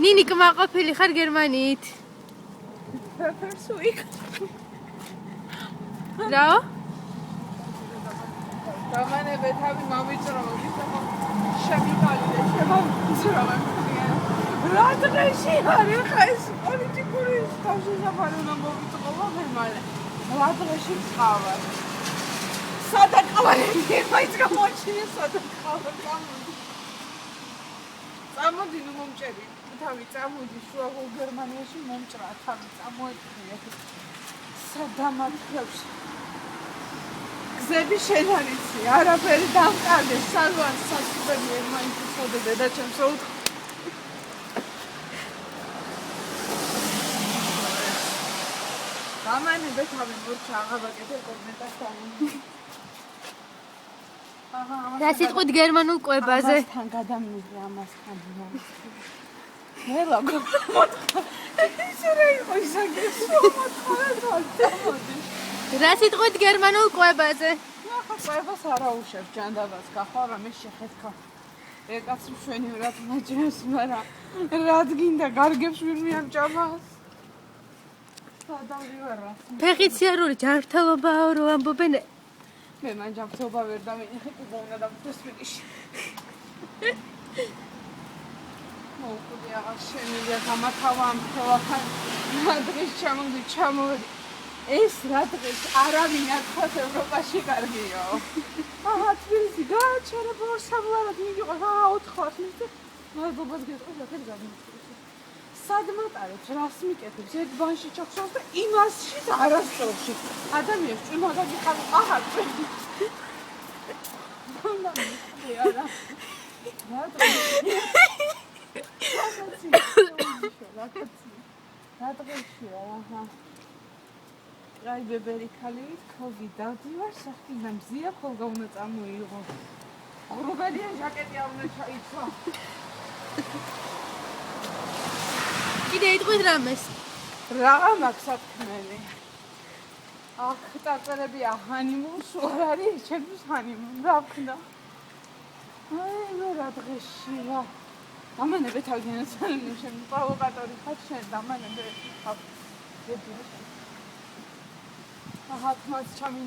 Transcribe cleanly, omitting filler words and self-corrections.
ნინი კმაყოფილი ხარ გერმანიით? ფერფერსუიკ. რაო? დამანებე თავი მომიწროვდი და შემიკალიდე შემომიწროვე. რა დღეში არის ხა ეს პოლიტიკური თავშესაფარი უნდა მომიწროვო მე მალე. რა დღეში ვწყავარ. სადაკავარი მაინც გამოჩინე სადაკავარ გამოდი. წამოდი ნუ მომჭერი. თავი წამოდი შუა გერმანიაში მომჭრა თავი წამოეწია. სადამატებს გზები შენ არიცი, არაფერი დამკარგე, სალვან სასწრაფი მაინც უცოდე დედაჩემს უთხრა. დამანებე თავი მორჩა აღაბაკეთე კომენტართან. რა სიტყვით გერმანულ კვებაზე? ამასთან გადამიღე ამასთან. მელაგო მოთხა. ისე რა იყო ისაგესო მოთხა თალწამოდი. რა სიტყვით გერმანულ კვებაზე? ახლა კვებას არა უშევ ჯანდაბას გახარ მე შეხეთქა. ეკაცი მშვენი რად მაჯერს, მაგრამ რად გინდა გარგებს ვერ მიამჭამას. სადავრივარა. ფეხიციარული ჯანმრთელობაა რო ამბობენ. მე მან ჯანმრთელობა ვერ დავინახე, კიდე უნდა დავთქვეს მიგიში. მოუკვდი აღარ შემიძლია გამათავა ამ ხელახან. დღეს ჩამოვიდი, ჩამოვიდი. ეს რა დღეს არავინ არ ხარ ევროპაში კარგიო. აჰა თბილისი გააჩერე ბორსაბლარად მიგიყო 400 მისე. მადლობას გეტყვი რა გამიწევს. სად მატარებს რას მიკეთებს ერთ ბანში ჩახშავს და იმასში არასწორში. ადამიანს ჭიმოდა გიყავ აჰა. არა. რა დღეშია აჰა. აი ბებერი ქალივით ქოგი დავდივარ სახიდან მზია ხოლმე უნდა წამოიღო. გრუბელია ჟაკეტი არ უნდა ჩაიცვა. კიდე იტყვით რამეს? რაღა მაქვს საქმელი. აქ წარწერებია ჰანიმუნს არ არის ჩემთვის ჰანიმუნ რა ვქნა. აი მე რა დღეშია. დამანებე თავიანთს შენ პროვოკატორი ხარ შენ დამანებე. აჰა თმას ჩამინე